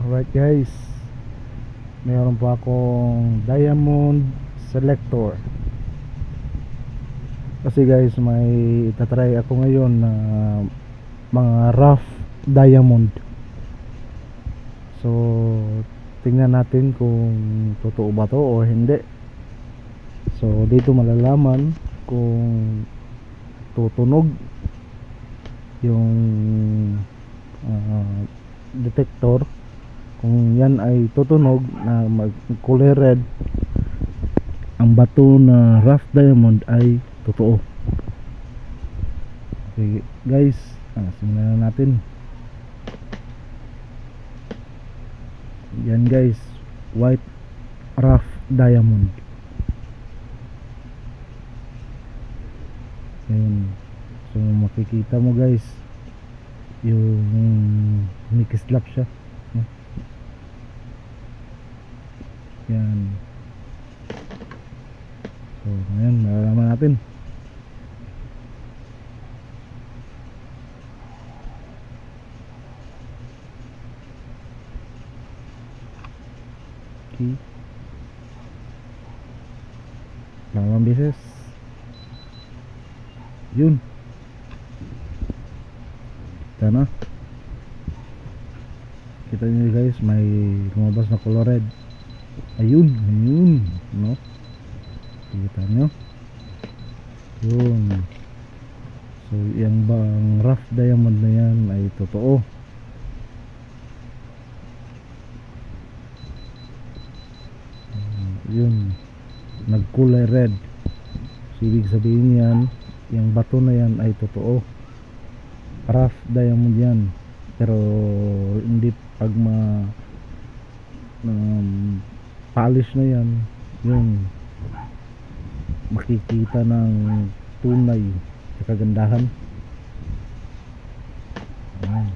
Alright guys, mayroon po akong diamond selector. Kasi guys, may itatry ako ngayon na mga rough diamond. So tingnan natin kung totoo ba to o hindi. So dito malalaman kung tutunog yung detector, kung yan ay tutunog na kulay red, ang bato na rough diamond ay totoo. Okay guys, simulan na natin. Yan guys, white rough diamond. Ayun. So makikita mo guys yung nikislap siya. Yan. So ngayon malalaman natin. Okay. Dalawang beses. Yun. Kita na. Kita nyo guys, may lumabas na color red. Ayun, ayun, no? Kita nyo. Yun. So yung bang rough diamond na yan ay totoo. Yun, nagkulay red. So ibig sabihin yan, yung bato na yan ay totoo, rough diamond yan. Pero hindi pag polish na yan, yun, makikita ng tunay sa kagandahan. Ayan.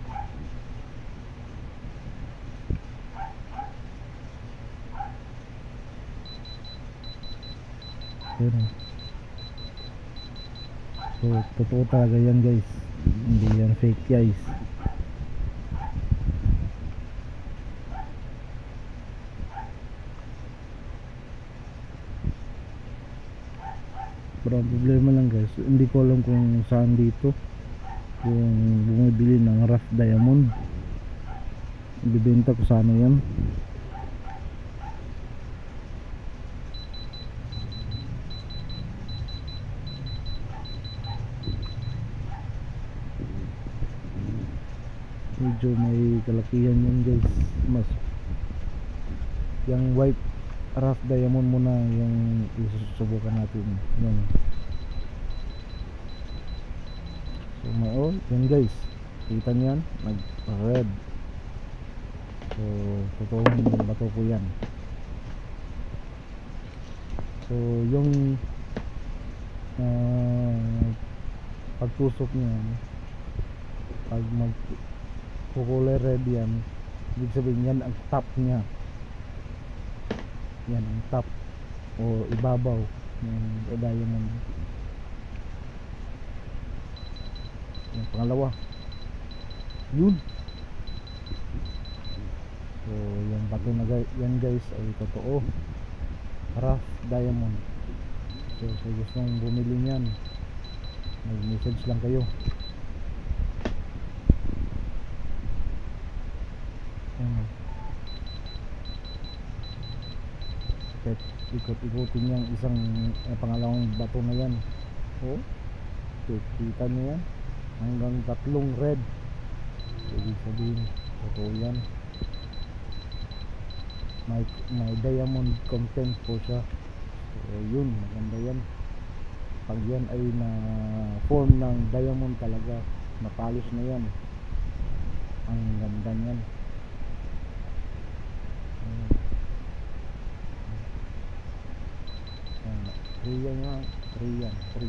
Ayan. So totoo talaga yan guys, hindi yan fake guys. Pero ang problema lang guys, hindi ko alam kung saan dito yung bumibili ng rough diamond. Ibibenta ko sana yan. Medyo may kalakihan yan guys. Mas yung white rough diamond muna yung isusubukan natin. Yan. So may yan guys, kita nyo yan, nag red. So totoong bato ko yan. So yung pagtusok niya, pag magkukulay red yan, ibig sabihin yan ang top niya. Yan ang top o ibabaw ng diamond. Yung pangalawa, yun. So yung bato na yan guys ay totoo, rough diamond. So kung gustong bumili niyan, may message lang kayo. Ikot-ikotin yung isang pangalawang bato na yan. Oh, kita nyo yan, hanggang 3 red. Ibig sabihin totoo yan, may diamond content po siya. So yun, maganda yan. Pag yan ay na form ng diamond talaga, na polish na yan, ang ganda yan. Yan nga, 3 yan, 3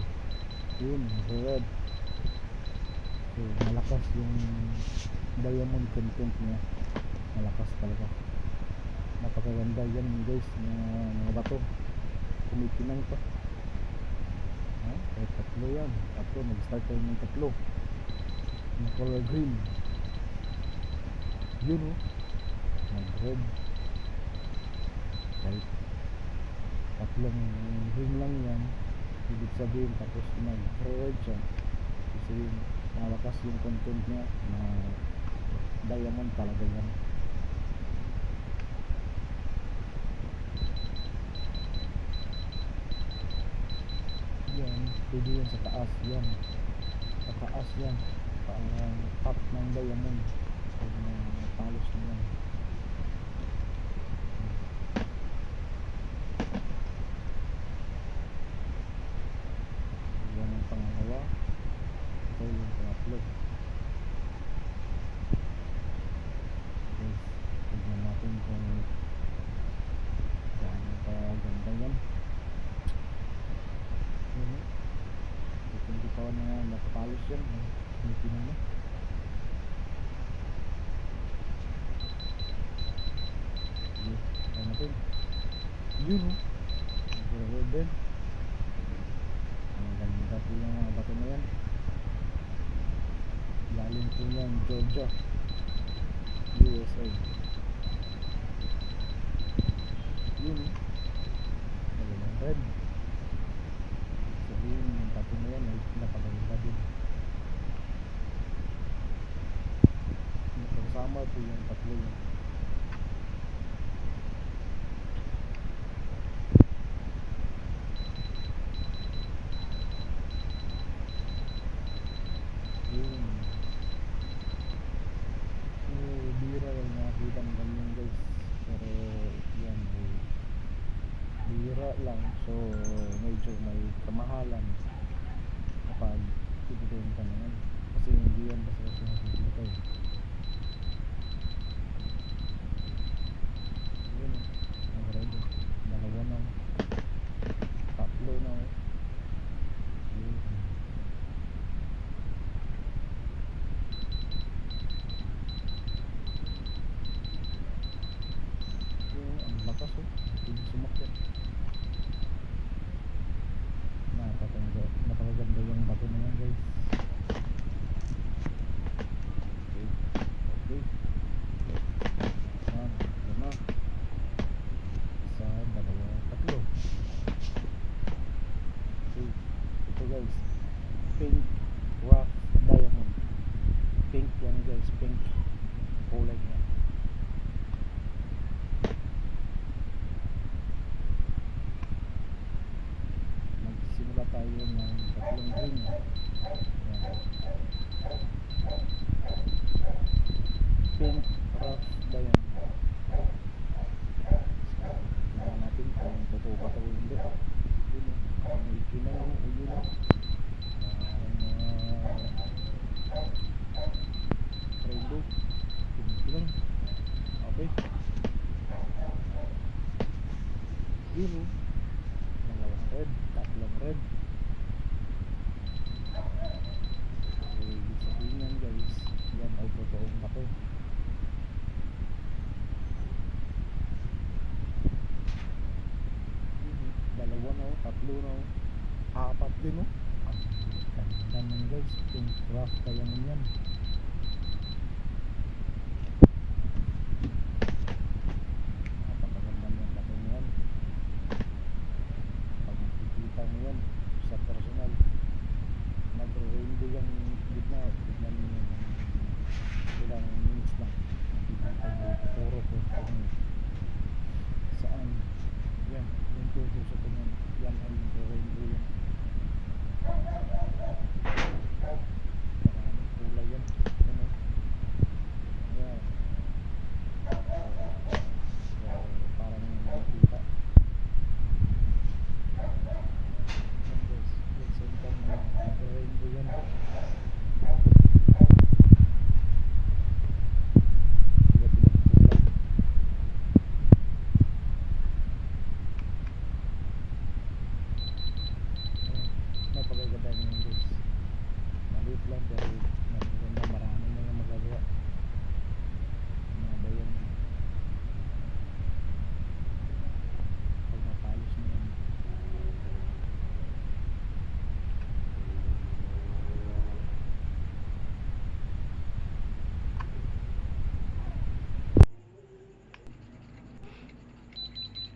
yun, red. So malakas yung diamond content niya, malakas talaga, napakaganda yan guys, mga bato, kumikinang pa. Kahit 3 yan, 3, nag-start tayo ng 3 yung color green. Yun nag-red. Kahit tatlong ring lang yan, ibig sabihin tapos nag-red siya, ibig sabihin malakas yung content niya na diamond talaga yan. Yan, pwede yan sa taas yan. Sa taas yan. Parang top ng diamond. Pag palos na yan. Yan ang pangalawa. Ito yung pangatlo. Guys, tignan natin kung gaano pa ganda yan. Hindi pa na nakapalos yan. Hindi na. Sige, natin. Yun o. Nag-red din. Ang ganda po yung mga bato na yan. Lalim po yan, Georgia, USA. Yun o. Dalawang red. Sabihin yung bato na yan ay napaganda din. Napasama po yung tatlo yan. Yun. Bira lang nakakita ng ganyan guys. Pero yan ay bira lang. So medyo may kamahalan kapag ibibenta na yan. Kasi hindi yan basta nakikita eh. Yun o. Ang red. Dalawa na. Tatlo na o. Yun. Ang lakas o. Hindi sumakit. Napakaganda yung bato na yan guys. Okay. Yan. Yan na. Isa, dalawa, tatlo. Okay. Ito guys. Pink rough diamond. Pink yan guys. Pink. Kulay niya. Magsimula tayo ng tatlong ring. Yan. Pink rough diamond. Tingnan natin kung totoo ba ito o hindi. Yun o. May kinang o yun o. Rainbow. Kinang. Okay. Yun o. Dalawang red. Tatlong red. So ibig sabihin yan guys, yan ay totoong bato. Dalawa na o. Tatlo na o. Apat din o. Ang ganda nun guys. Pink rough diamond yan. Napakaganda ng bato yan. Pag nakikita mo yan sa personal, nagre-rainbow yung gitna. Tignan mo yung ilang minutes lang. Nakikita mo puro ko kung saan. Yan. Yung puro sa tingin. Yan ay nagre-rainbow yan. Maraming kulay yan.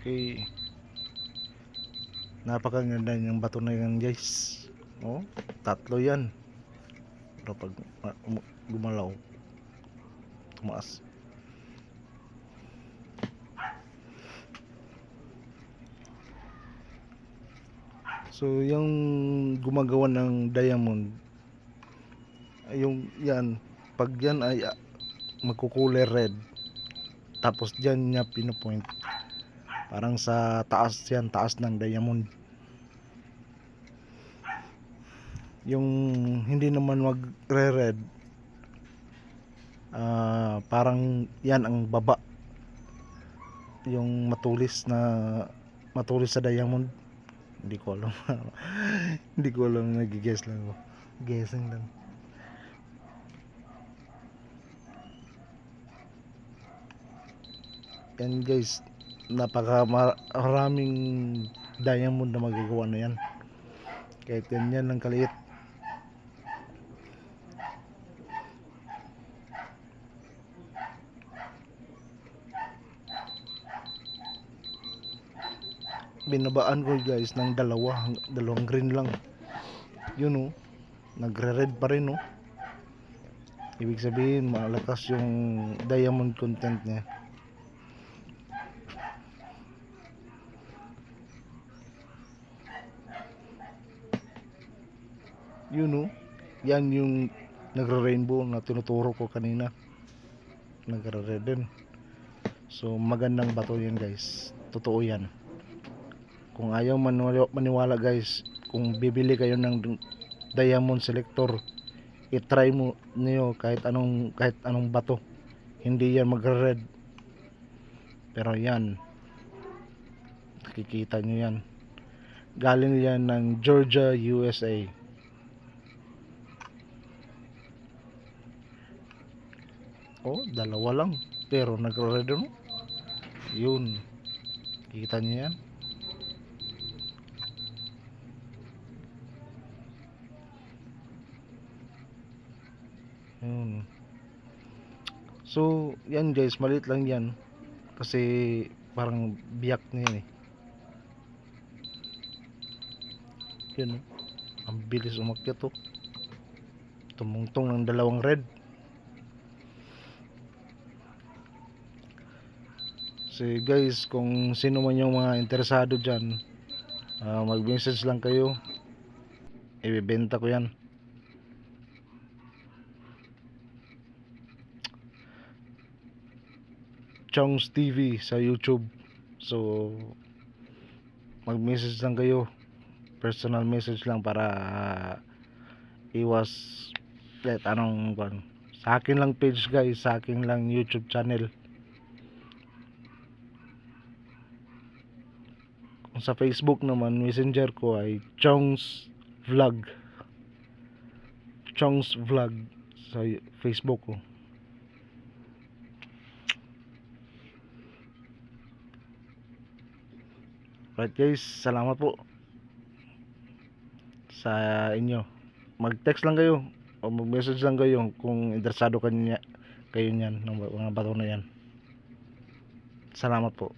Okay. Napakaganda ng bato na yan guys. Oh, tatlo yan. Pero pag gumalaw, tumaas. So, yung gumagawa ng diamond, yung yan, pag yan ay magkukulay red, tapos dyan niya pinopoint, parang sa taas yan, taas ng diamond. Yung hindi naman magre-red, parang yan ang baba, yung matulis sa diamond. Hindi ko alam. Hindi ko alam, nag-guess lang ako. Guessing lang. Yan guys, maraming diamond na magagawa na yan. Kahit yan lang kaliit. Binabaan ko guys ng dalawang green lang. Yun oh, nagre-red pa rin oh. Ibig sabihin malakas yung diamond content niya. Yun oh, yan yung nagre-rainbow na tinuturo ko kanina. Nagre-red din. So magandang bato yan guys. Totoo yan. Kung ayaw maniwala guys, kung bibili kayo ng diamond selector, i-try mo niyo kahit anong bato. Hindi yan magre-red. Pero yan, nakikita nyo yan. Galing yan ng Georgia, USA. Oh, dalawa lang. Pero nagre-red no? Yun. Kita nyo yan. Yun. So, yan guys, maliit lang yan. Kasi parang biyak na yan eh. Yun. Ang bilis umakyat to. Tumungtong ng dalawang red. So guys, kung sino man yung mga interesado dyan, mag-message lang kayo. Ibebenta ko yan. Chong's TV sa YouTube. So mag-message lang kayo, personal message lang para iwas kahit anong sa akin lang page guys, sa akin lang YouTube channel. Kung sa Facebook naman, messenger ko ay Chong's Vlog sa Facebook ko. Right guys, salamat po sa inyo. Mag-text lang kayo o mag-message lang kayo kung interesado kayo niyan ng mga bato na yan. Salamat po.